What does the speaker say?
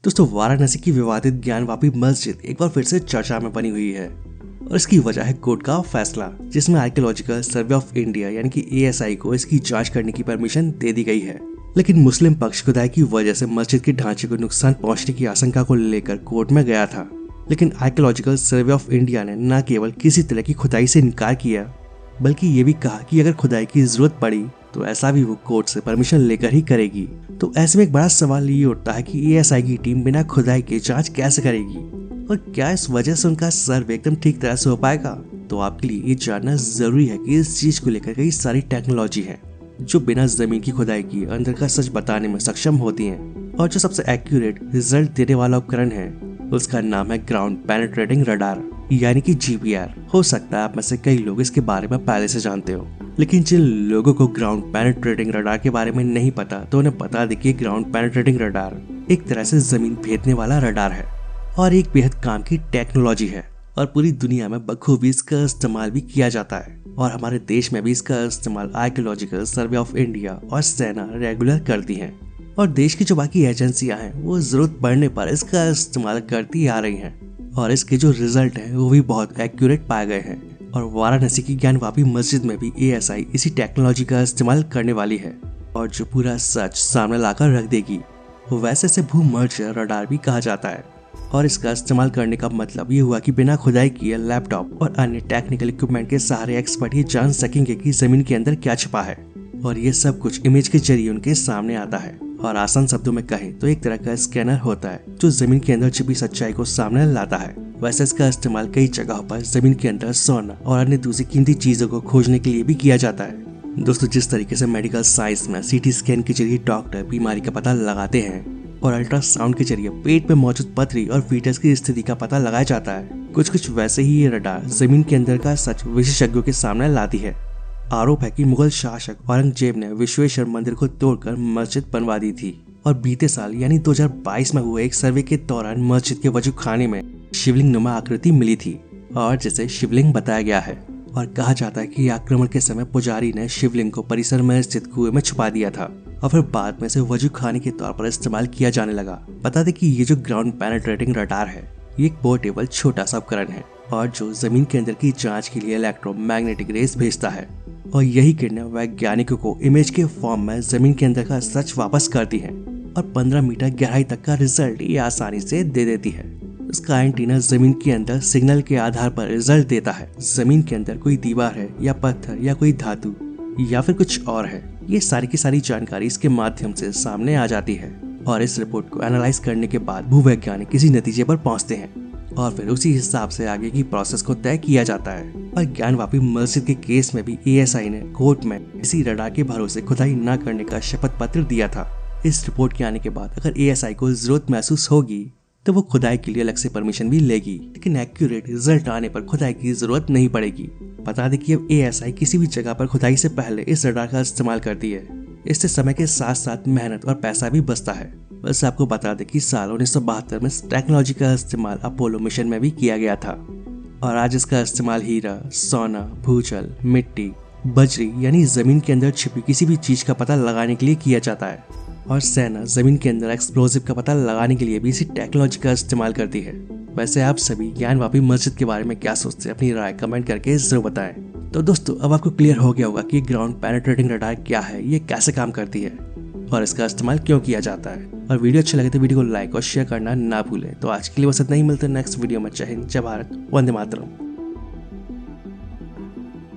दोस्तों, वाराणसी की विवादित ज्ञानवापी मस्जिद एक बार फिर से चर्चा में बनी हुई है और इसकी वजह है कोर्ट का फैसला, जिसमें आर्कियोलॉजिकल सर्वे ऑफ इंडिया यानी कि ASI को इसकी जांच करने की परमिशन दे दी गई है। लेकिन मुस्लिम पक्ष खुदाई की वजह से मस्जिद के ढांचे को नुकसान पहुंचने की आशंका को लेकर कोर्ट में गया था। लेकिन आर्कियोलॉजिकल सर्वे ऑफ इंडिया ने न केवल किसी तरह की खुदाई से इनकार किया, बल्कि ये भी कहा कि अगर खुदाई की जरूरत पड़ी तो ऐसा भी वो कोर्ट से परमिशन लेकर ही करेगी। तो ऐसे में एक बड़ा सवाल ये उठता है कि ASI की टीम बिना खुदाई के जांच कैसे करेगी और क्या इस वजह से उनका सर्वे एकदम ठीक तरह से हो पाएगा। तो आपके लिए ये जानना जरूरी है कि इस चीज को लेकर कई सारी टेक्नोलॉजी है जो बिना जमीन की खुदाई किए अंदर का सच बताने में सक्षम होती हैं। और जो सबसे एक्यूरेट रिजल्ट देने वाला उपकरण है उसका नाम है ग्राउंड पेनिट्रेटिंग रडार यानी कि GPR। हो सकता है आप में से कई लोग इसके बारे में पहले से जानते हो, लेकिन जिन लोगों को ग्राउंड पेनिट्रेटिंग रडार के बारे में नहीं पता तो उन्हें बता दें कि ग्राउंड पेनिट्रेटिंग रडार एक तरह से जमीन भेदने वाला रडार है और एक बेहद काम की टेक्नोलॉजी है और पूरी दुनिया में बखूबी इसका इस्तेमाल भी किया जाता है। और हमारे देश में भी इसका इस्तेमाल आर्कियोलॉजिकल सर्वे ऑफ इंडिया और सेना रेगुलर करती है और देश की जो बाकी एजेंसियां हैं वो जरूरत पड़ने पर इसका इस्तेमाल करती आ रही हैं और इसके जो रिजल्ट हैं वो भी बहुत एक्यूरेट पाए गए हैं। और वाराणसी की ज्ञानवापी मस्जिद में भी ASI इसी टेक्नोलॉजी का इस्तेमाल करने वाली है और जो पूरा सच सामने लाकर रख देगी। वैसे से भूमर्जर रडार भी कहा जाता है और इसका इस्तेमाल करने का मतलब ये हुआ कि बिना खुदाई किए लैपटॉप और अन्य टेक्निकल इक्विपमेंट के सहारे एक्सपर्ट ये जान सकेंगे कि जमीन के अंदर क्या छिपा है और ये सब कुछ इमेज के जरिए उनके सामने आता है। और आसान शब्दों में कहें तो एक तरह का स्कैनर होता है जो जमीन के अंदर छिपी सच्चाई को सामने लाता है। वैसे इसका इस्तेमाल कई जगहों पर जमीन के अंदर सोना और अन्य दूसरी कीमती चीजों को खोजने के लिए भी किया जाता है। दोस्तों, जिस तरीके से मेडिकल साइंस में CT स्कैन के जरिए डॉक्टर बीमारी का पता लगाते हैं और अल्ट्रासाउंड के जरिए पेट में मौजूद पथरी और फीटस की स्थिति का पता लगाया जाता है, कुछ वैसे ही ये रडार जमीन के अंदर का सच विशेषज्ञों के सामने लाती है। आरोप है कि मुगल शासक औरंगजेब ने विश्वेश्वर मंदिर को तोड़कर मस्जिद बनवा दी थी और बीते साल यानी 2022 में हुए एक सर्वे के दौरान मस्जिद के वजू खाने में शिवलिंग नुमा आकृति मिली थी और जिसे शिवलिंग बताया गया है। और कहा जाता है कि आक्रमण के समय पुजारी ने शिवलिंग को परिसर में स्थित कुएं में छुपा दिया था और फिर बाद में से वजू खाने के तौर पर इस्तेमाल किया जाने लगा। बता दें कि ये जो ग्राउंड पेनिट्रेटिंग रडार है ये एक पोर्टेबल छोटा सा उपकरण है और जो जमीन के अंदर की जांच के लिए इलेक्ट्रोमैग्नेटिक रेस भेजता है और यही किरणें वैज्ञानिकों को इमेज के फॉर्म में जमीन के अंदर का सच वापस करती हैं और 15 मीटर गहराई तक का रिजल्ट ये आसानी से दे देती है। इसका एंटीना जमीन के अंदर सिग्नल के आधार पर रिजल्ट देता है। जमीन के अंदर कोई दीवार है या पत्थर या कोई धातु या फिर कुछ और है, ये सारी की सारी जानकारी इसके माध्यम से सामने आ जाती है और इस रिपोर्ट को एनालाइज करने के बाद भूवैज्ञानिक किसी नतीजे पर पहुंचते हैं और फिर उसी हिसाब से आगे की प्रोसेस को तय किया जाता है। और ज्ञानवापी मस्जिद के केस में भी ASI ने कोर्ट में इसी रडार के भरोसे खुदाई न करने का शपथ पत्र दिया था। इस रिपोर्ट के आने के बाद अगर ASI को जरूरत महसूस होगी तो वो खुदाई के लिए अलग से परमिशन भी लेगी, लेकिन एक्यूरेट रिजल्ट आने पर खुदाई की जरूरत नहीं पड़ेगी। बता दें कि अब ASI किसी भी जगह पर खुदाई से पहले इस रडार का इस्तेमाल करती है। इससे समय के साथ साथ मेहनत और पैसा भी बचता है। बस आपको बता दें कि साल 1972 में इस टेक्नोलॉजी का इस्तेमाल अपोलो मिशन में भी किया गया था और आज इसका इस्तेमाल हीरा, सोना, भूजल, मिट्टी, बजरी यानी जमीन के अंदर छिपी किसी भी चीज का पता लगाने के लिए किया जाता है और सेना जमीन के अंदर एक्सप्लोजिव का पता लगाने के लिए भी इसी टेक्नोलॉजी का इस्तेमाल करती है। वैसे आप सभी ज्ञानवापी मस्जिद के बारे में क्या सोचते हैं, अपनी राय कमेंट करके जरूर बताएं। तो दोस्तों, अब आपको क्लियर हो गया होगा कि ग्राउंड पेनिट्रेटिंग रडार क्या है, ये कैसे काम करती है और इसका इस्तेमाल क्यों किया जाता है। और वीडियो अच्छा लगे तो वीडियो को लाइक और शेयर करना ना भूलें। तो आज के लिए बस इतना ही, मिलते हैं नेक्स्ट वीडियो में। जय हिंद, जय भारत, वंदे मातरम।